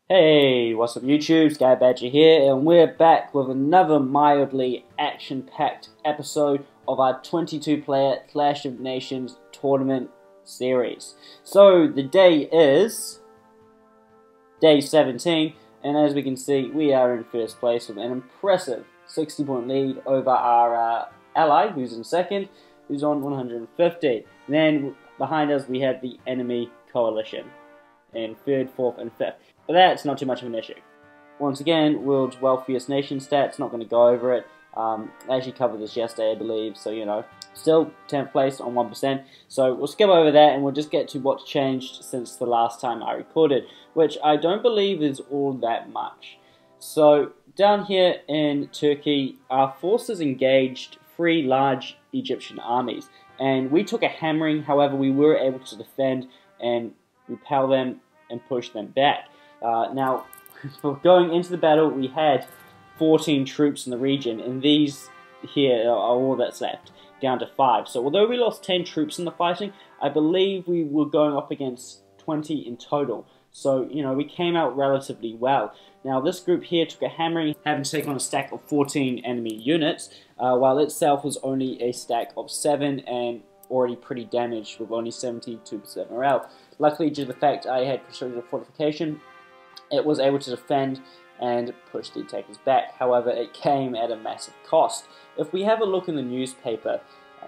Hey, what's up YouTube? Sky Badger here, and we're back with another mildly action-packed episode of our 22-player Clash of Nations tournament series. So, the day is day 17, and as we can see, we are in first place with an impressive 60-point lead over our ally, who's in second, who's on 150. And then behind us, we have the enemy coalition in third, fourth, and fifth. But that's not too much of an issue. Once again, world's wealthiest nation stats, not going to go over it. I actually covered this yesterday, I believe, so, you know, still 10th place on 1%. So we'll skip over that and we'll just get to what's changed since the last time I recorded, which I don't believe is all that much. So down here in Turkey, our forces engaged 3 large Egyptian armies, and we took a hammering. However, we were able to defend and repel them and push them back. Now, for going into the battle, we had 14 troops in the region, and these here are all that's left, down to 5. So although we lost 10 troops in the fighting, I believe we were going up against 20 in total. So, you know, we came out relatively well. Now, this group here took a hammering, having to take on a stack of 14 enemy units, while itself was only a stack of 7 and already pretty damaged with only 72% morale. Luckily, due to the fact I had constructed a fortification, it was able to defend and push the attackers back. However, it came at a massive cost. If we have a look in the newspaper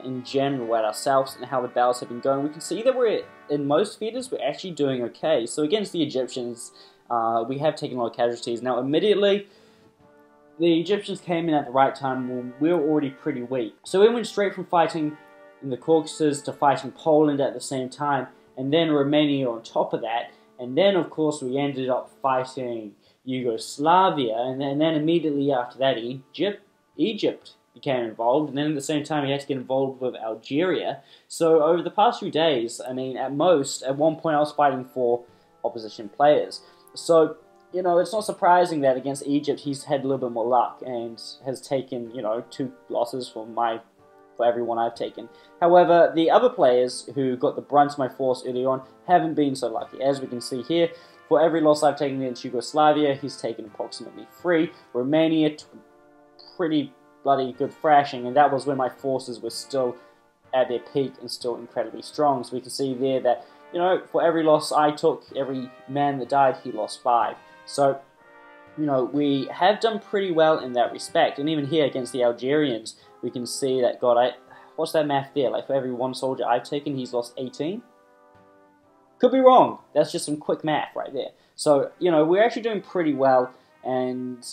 in general at ourselves and how the battles have been going, we can see that we're, in most theaters, we're actually doing okay. So against the Egyptians, we have taken a lot of casualties. Now, immediately, the Egyptians came in at the right time when we were already pretty weak. So we went straight from fighting in the Caucasus to fighting Poland at the same time, and then Romania on top of that. And then, of course, we ended up fighting Yugoslavia, and then immediately after that, Egypt became involved, and then at the same time, we had to get involved with Algeria. So over the past few days, I mean, at one point, I was fighting for opposition players. So, you know, it's not surprising that against Egypt, he's had a little bit more luck and has taken, you know, 2 losses for everyone I've taken. However, the other players who got the brunt of my force early on haven't been so lucky. As we can see here, for every loss I've taken against Yugoslavia, he's taken approximately 3. Romania took a pretty bloody good thrashing, and that was when my forces were still at their peak and still incredibly strong. So we can see there that, you know, for every loss I took, every man that died, he lost 5. So, you know, we have done pretty well in that respect. And even here against the Algerians, we can see that, what's that math there? Like, for every 1 soldier I've taken, he's lost 18? Could be wrong. That's just some quick math right there. So, you know, we're actually doing pretty well, and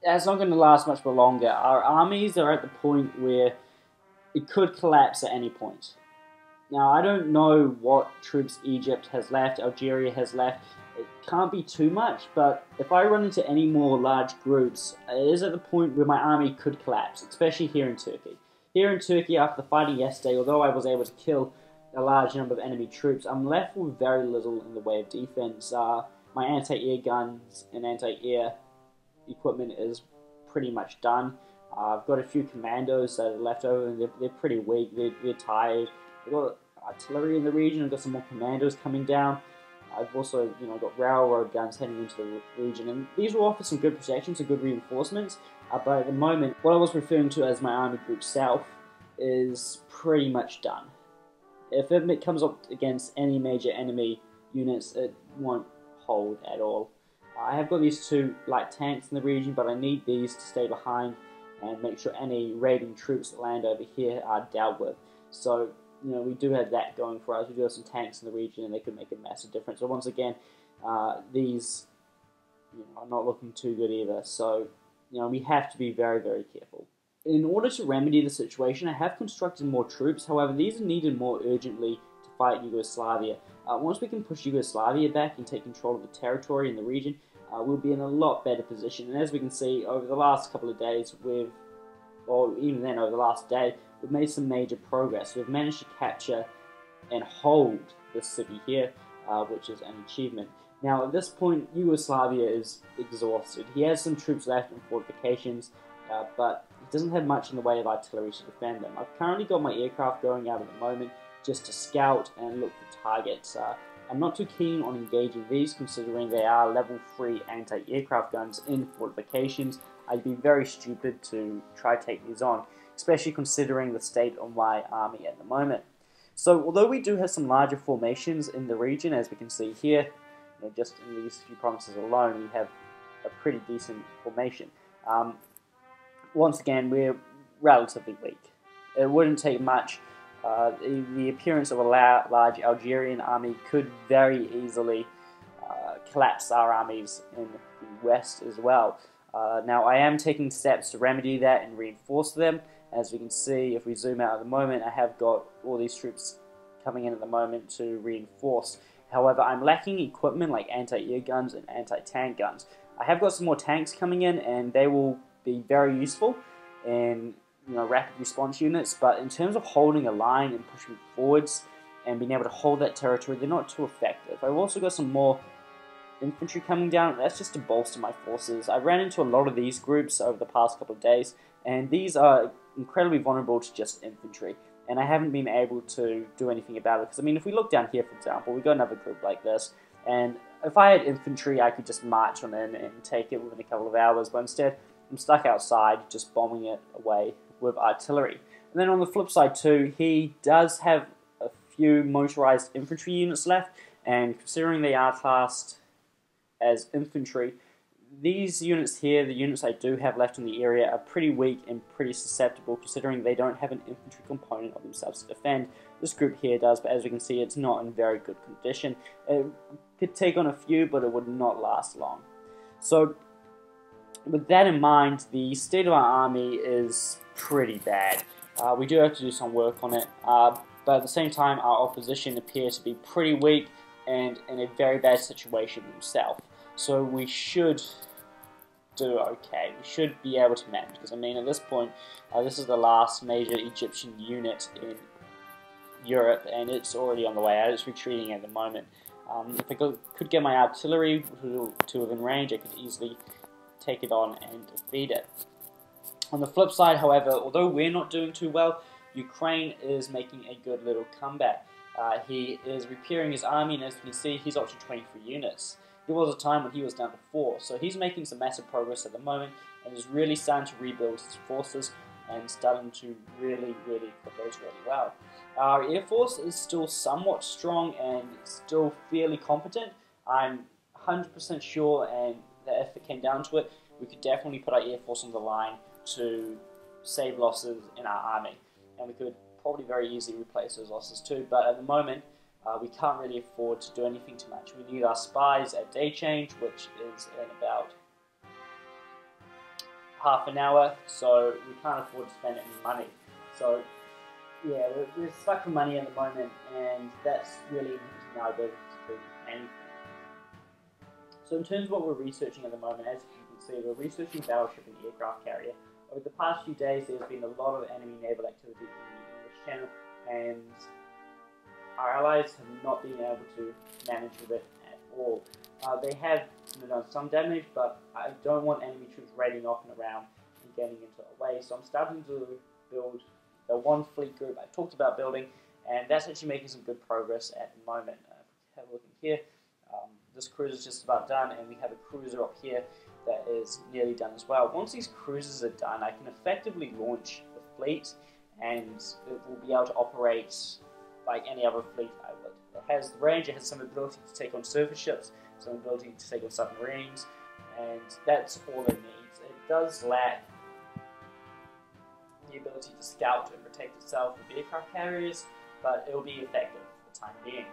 that's not going to last much for longer. Our armies are at the point where it could collapse at any point. Now, I don't know what troops Egypt has left, Algeria has left. It can't be too much, but if I run into any more large groups, it is at the point where my army could collapse, especially here in Turkey. Here in Turkey, after the fighting yesterday, although I was able to kill a large number of enemy troops, I'm left with very little in the way of defense. My anti-air guns and anti-air equipment is pretty much done. I've got a few commandos that are left over, and they're pretty weak, they're tired. I've got artillery in the region, I've got some more commandos coming down. I've also, you know, got railroad guns heading into the region, and these will offer some good protection, some good reinforcements, but at the moment, what I was referring to as my Army Group South is pretty much done. If it comes up against any major enemy units, it won't hold at all. I have got these 2 light tanks in the region, but I need these to stay behind and make sure any raiding troops that land over here are dealt with. So, you know, we do have that going for us. We do have some tanks in the region, and they could make a massive difference. So once again, these, you know, are not looking too good either. So, you know, we have to be very, very careful. In order to remedy the situation, I have constructed more troops. However, these are needed more urgently to fight Yugoslavia. Once we can push Yugoslavia back and take control of the territory in the region, we'll be in a lot better position. And as we can see, over the last couple of days, or even then over the last day, we've made some major progress. We've managed to capture and hold this city here, which is an achievement. Now, at this point, Yugoslavia is exhausted. He has some troops left in fortifications, but he doesn't have much in the way of artillery to defend them. I've currently got my aircraft going out at the moment just to scout and look for targets. I'm not too keen on engaging these, considering they are level 3 anti-aircraft guns in fortifications. I'd be very stupid to try to take these on, especially considering the state of my army at the moment. So although we do have some larger formations in the region, as we can see here, just in these few provinces alone, we have a pretty decent formation. Once again, we're relatively weak. It wouldn't take much. The appearance of a large Algerian army could very easily collapse our armies in the west as well. Now, I am taking steps to remedy that and reinforce them. As we can see, if we zoom out at the moment, I have got all these troops coming in at the moment to reinforce. However, I'm lacking equipment like anti-air guns and anti-tank guns. I have got some more tanks coming in, and they will be very useful in rapid response units, but in terms of holding a line and pushing forwards and being able to hold that territory, they're not too effective. I've also got some more infantry coming down. That's just to bolster my forces. I ran into a lot of these groups over the past couple of days, and these are incredibly vulnerable to just infantry, and I haven't been able to do anything about it, because I mean, if we look down here, for example, we've got another group like this, and if I had infantry, I could just march on in and take it within a couple of hours, but instead I'm stuck outside just bombing it away with artillery. And then on the flip side too, he does have a few motorized infantry units left, and considering they are classed as infantry, these units here, the units I do have left in the area, are pretty weak and pretty susceptible, considering they don't have an infantry component of themselves to defend. This group here does, but as we can see, it's not in very good condition. It could take on a few, but it would not last long. So with that in mind, the state of our army is pretty bad. We do have to do some work on it, but at the same time, our opposition appears to be pretty weak and in a very bad situation themselves. So we should do okay. We should be able to manage, because I mean, at this point, this is the last major Egyptian unit in Europe, and it's already on the way out. It's retreating at the moment. If I could get my artillery to within range, I could easily take it on and defeat it. On the flip side, however, although we're not doing too well, Ukraine is making a good little comeback. He is repairing his army, and as you can see, he's up to 23 units. There was a time when he was down to 4, so he's making some massive progress at the moment, and is really starting to rebuild his forces, and starting to really put those really well. Our Air Force is still somewhat strong, and still fairly competent. I'm 100% sure, and that if it came down to it, we could definitely put our Air Force on the line to save losses in our army, and we could probably very easily replace those losses too, but at the moment we can't really afford to do anything too much. We need our spies at day change, which is in about half an hour, so we can't afford to spend any money. So yeah, we're stuck for money at the moment, and that's really inhibiting our ability to do anything. So in terms of what we're researching at the moment, as you can see, we're researching battleship and aircraft carrier. Over the past few days, there's been a lot of enemy naval activity in the English Channel, and our allies have not been able to manage with it at all. They have done some damage, but I don't want enemy troops raiding off and around and getting into our way, so I'm starting to build the one fleet group I talked about building, and that's actually making some good progress at the moment. Have a look in here. This cruiser is just about done, and we have a cruiser up here that is nearly done as well. Once these cruisers are done, I can effectively launch the fleet, and it will be able to operate like any other fleet I would. It has the range, it has some ability to take on surface ships, some ability to take on submarines, and that's all it needs. It does lack the ability to scout and protect itself with aircraft carriers, but it will be effective for the time being.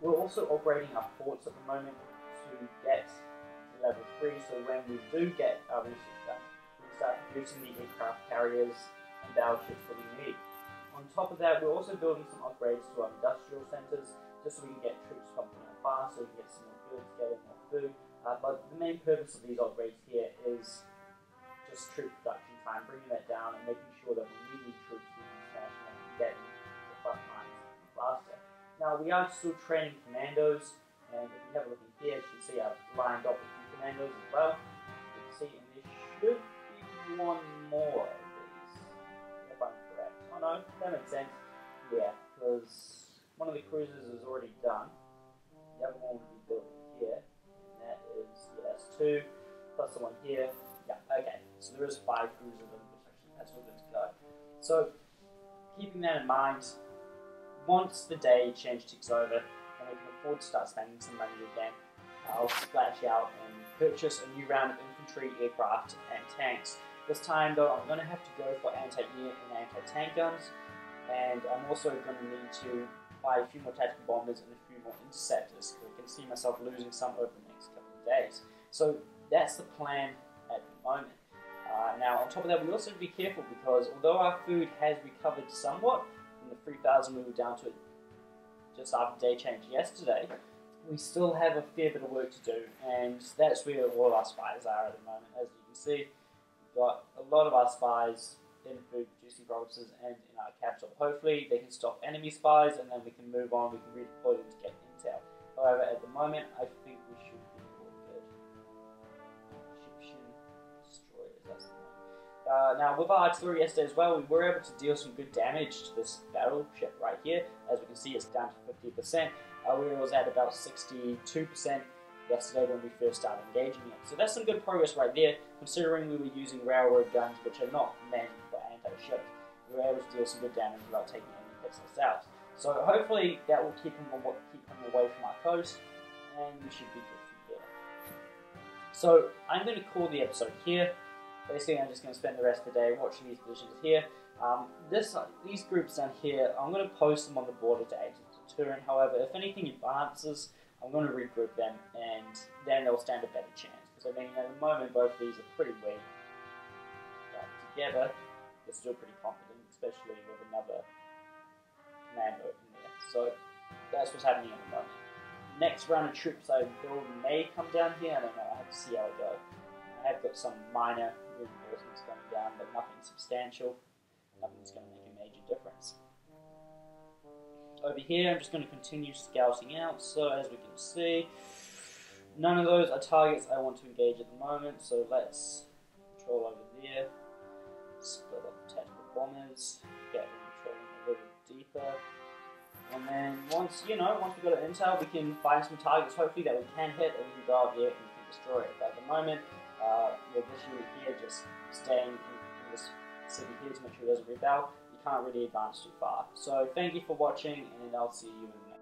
We're also operating our ports at the moment to get to level 3, so when we do get our research done, we can start producing the aircraft carriers and battleships that we need. On top of that, we're also building some upgrades to our industrial centres, just so we can get troops pumping out fast, so we can get some more goods, get in more food. But the main purpose of these upgrades here is just troop production time, bringing that down and making sure that when we need troops, we can smash them and get them to the front lines faster. Now, we are still training commandos, and if you have a look in here, you can see I've lined up a few commandos as well. You can see, and there should be one more of these, if I'm correct. Oh no, that makes sense. Yeah, because one of the cruisers is already done. The other one will be built here, and that is, yeah, that's 2, plus the one here. Yeah, okay, so there is 5 crews of them, which actually that's all good to go. So, keeping that in mind, once the day change ticks over, and we can afford to start spending some money again, I'll splash out and purchase a new round of infantry, aircraft, and tanks. This time though, I'm going to have to go for anti-air and anti-tank guns, and I'm also going to need to buy a few more tactical bombers and a few more interceptors, because I can see myself losing some over the next couple of days. So that's the plan at the moment. Now on top of that, we also have to be careful, because although our food has recovered somewhat from the 3,000 we were down to just after day change yesterday, we still have a fair bit of work to do, and that's where all our spies are at the moment. As you can see, we've got a lot of our spies in food producing provinces and in our capital. Hopefully they can stop enemy spies, and then we can move on, we can redeploy them to get intel. However, at the moment, I think we should be all good. Egyptian destroyers, that's the one. Now, with our artillery yesterday as well, we were able to deal some good damage to this battleship right here. As we can see, it's down to 50%. We was at about 62% yesterday when we first started engaging it. So that's some good progress right there, considering we were using railroad guns, which are not meant for anti-ship. We were able to deal some good damage without taking any hits ourselves. So hopefully that will keep him away from our coast, and we should be good from here. So I'm going to call the episode here. Basically, I'm just going to spend the rest of the day watching these positions here. These groups down here, I'm going to post them on the border to aid the deterrent. However, if anything advances, I'm going to regroup them, and then they'll stand a better chance. Because I mean, at the moment, both of these are pretty weak. But together, they're still pretty confident, especially with another commando in there. So that's what's happening at the moment. Next round of troops I build may come down here. I don't know. I have to see how it goes. I have got some minor reinforcements coming down, but nothing substantial. Nothing's going to make a major difference. Over here, I'm just going to continue scouting out. So as we can see, none of those are targets I want to engage at the moment. So let's control over there. Split up the tactical bombers. Get them controlling a little deeper. And then once we've got an intel, we can find some targets hopefully that we can hit, and we can go out there and we can destroy it. But at the moment, this unit here just staying in this city here to make sure it doesn't rebel. You can't really advance too far. So thank you for watching, and I'll see you in the next.